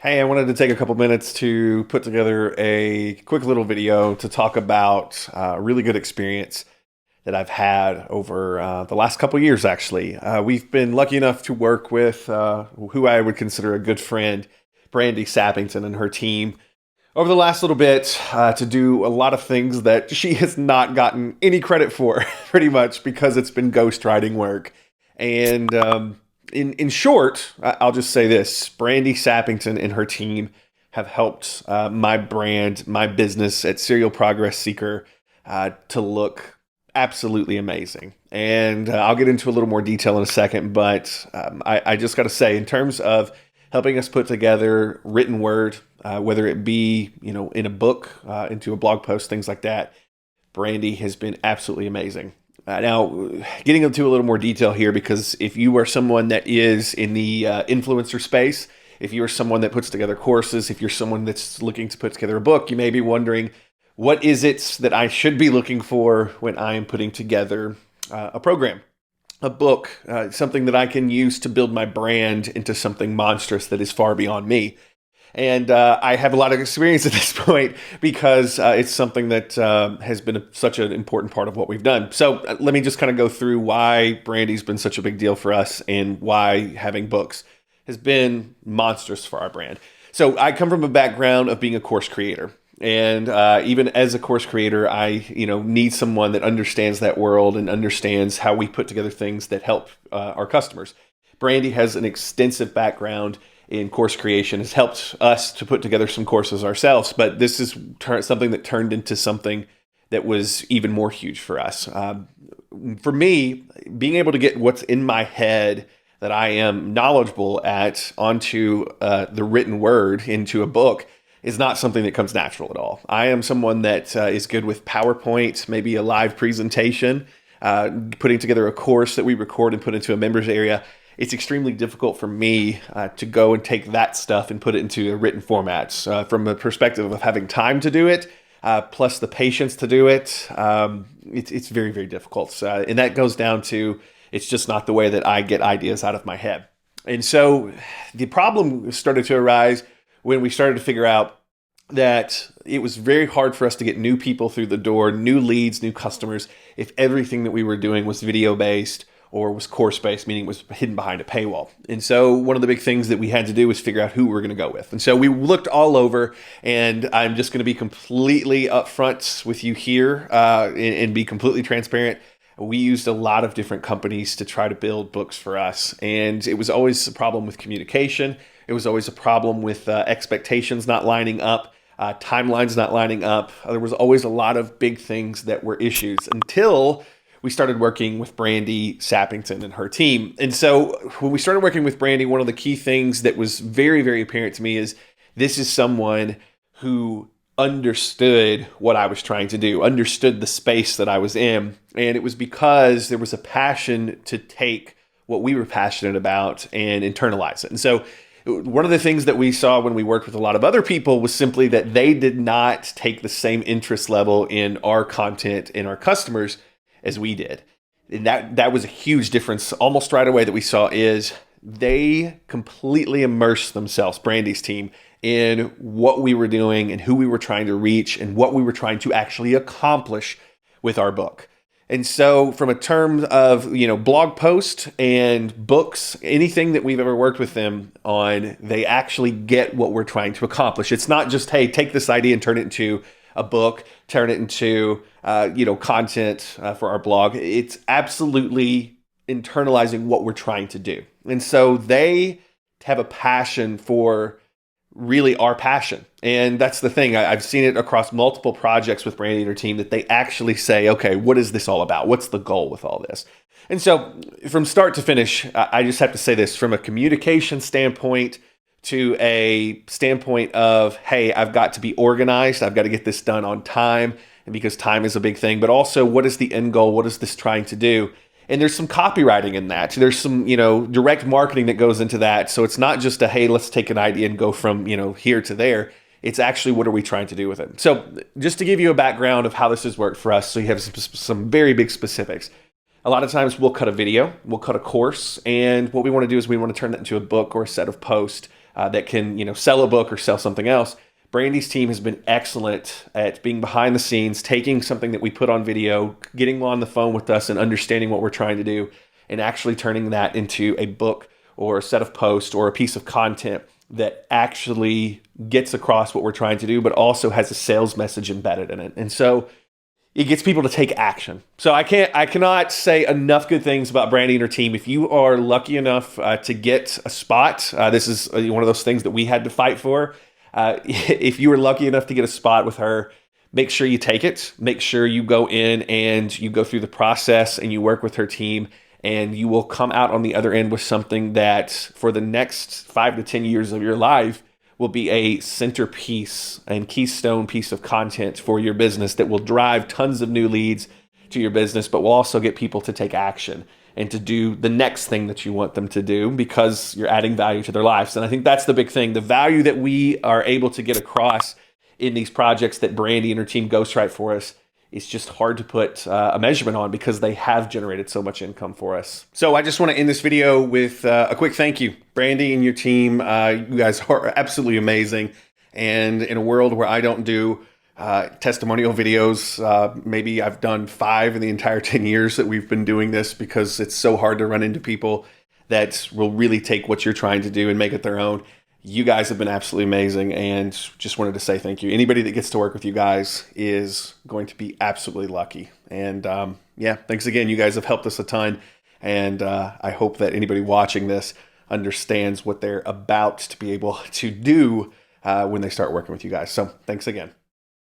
Hey, I wanted to take a couple minutes to put together a quick little video to talk about a really good experience that I've had over the last couple years, actually. We've been lucky enough to work with who I would consider a good friend, Brandy Sappington, and her team over the last little bit to do a lot of things that she has not gotten any credit for, pretty much because it's been ghostwriting work. And in short, I'll just say this: Brandy Sappington and her team have helped my brand, my business at Serial Progress Seeker to look absolutely amazing. And I'll get into a little more detail in a second, but I just got to say, in terms of helping us put together written word, whether it be in a book, into a blog post, things like that, Brandy has been absolutely amazing. Now, getting into a little more detail here, because if you are someone that is in the influencer space, if you are someone that puts together courses, if you're someone that's looking to put together a book, you may be wondering, what is it that I should be looking for when I am putting together a program, a book, something that I can use to build my brand into something monstrous that is far beyond me? And I have a lot of experience at this point because it's something that has been such an important part of what we've done. So let me just kind of go through why Brandy's been such a big deal for us and why having books has been monstrous for our brand. So I come from a background of being a course creator. And even as a course creator, I need someone that understands that world and understands how we put together things that help our customers. Brandy has an extensive background in course creation, has helped us to put together some courses ourselves, but this is something that turned into something that was even more huge for us. For me, being able to get what's in my head that I am knowledgeable at onto the written word into a book is not something that comes natural at all. I am someone that is good with PowerPoint, maybe a live presentation, putting together a course that we record and put into a members area. It's extremely difficult for me to go and take that stuff and put it into a written format. From a perspective of having time to do it, plus the patience to do it, it's very, very difficult. And that goes down to, it's just not the way that I get ideas out of my head. And so the problem started to arise when we started to figure out that it was very hard for us to get new people through the door, new leads, new customers, if everything that we were doing was video-based or was course-based, meaning it was hidden behind a paywall. And so one of the big things that we had to do was figure out who we were going to go with. And so we looked all over, and I'm just going to be completely upfront with you here and be completely transparent. We used a lot of different companies to try to build books for us, and it was always a problem with communication. It was always a problem with expectations not lining up, timelines not lining up. There was always a lot of big things that were issues until we started working with Brandy Sappington and her team. And so when we started working with Brandy, one of the key things that was very, very apparent to me is this is someone who understood what I was trying to do, understood the space that I was in. And it was because there was a passion to take what we were passionate about and internalize it. And so one of the things that we saw when we worked with a lot of other people was simply that they did not take the same interest level in our content and our customers as we did. And that was a huge difference almost right away that we saw is they completely immersed themselves, Brandy's team, in what we were doing and who we were trying to reach and what we were trying to actually accomplish with our book. And so from a term of, blog post and books, anything that we've ever worked with them on, they actually get what we're trying to accomplish. It's not just, hey, take this idea and turn it into a book, turn it into, content for our blog. It's absolutely internalizing what we're trying to do. And so they have a passion for really our passion. And that's the thing. I've seen it across multiple projects with Brandy and her team that they actually say, okay, what is this all about? What's the goal with all this? And so from start to finish, I just have to say this from a communication standpoint to a standpoint of, hey, I've got to be organized. I've got to get this done on time. And because time is a big thing, but also what is the end goal? What is this trying to do? And there's some copywriting in that. There's some, direct marketing that goes into that. So it's not just a, hey, let's take an idea and go from, here to there. It's actually, what are we trying to do with it? So just to give you a background of how this has worked for us, so you have some very big specifics. A lot of times we'll cut a video, we'll cut a course, and what we want to do is we want to turn that into a book or a set of posts that can, sell a book or sell something else. Brandy's team has been excellent at being behind the scenes, taking something that we put on video, getting on the phone with us and understanding what we're trying to do, and actually turning that into a book or a set of posts or a piece of content that actually gets across what we're trying to do, but also has a sales message embedded in it. And so it gets people to take action. So I cannot say enough good things about Brandy and her team. If you are lucky enough to get a spot, this is one of those things that we had to fight for. If you were lucky enough to get a spot with her, make sure you take it. Make sure you go in and you go through the process and you work with her team, and you will come out on the other end with something that for the next 5 to 10 years of your life will be a centerpiece and keystone piece of content for your business that will drive tons of new leads to your business, but will also get people to take action and to do the next thing that you want them to do because you're adding value to their lives. And I think that's the big thing. The value that we are able to get across in these projects that Brandy and her team ghostwrite for us, it's just hard to put a measurement on because they have generated so much income for us. So I just want to end this video with a quick thank you. Brandy and your team, you guys are absolutely amazing. And in a world where I don't do testimonial videos, maybe I've done 5 in the entire 10 years that we've been doing this, because it's so hard to run into people that will really take what you're trying to do and make it their own. You guys have been absolutely amazing, and just wanted to say thank you. Anybody that gets to work with you guys is going to be absolutely lucky. And yeah, thanks again. You guys have helped us a ton, and I hope that anybody watching this understands what they're about to be able to do when they start working with you guys. So thanks again.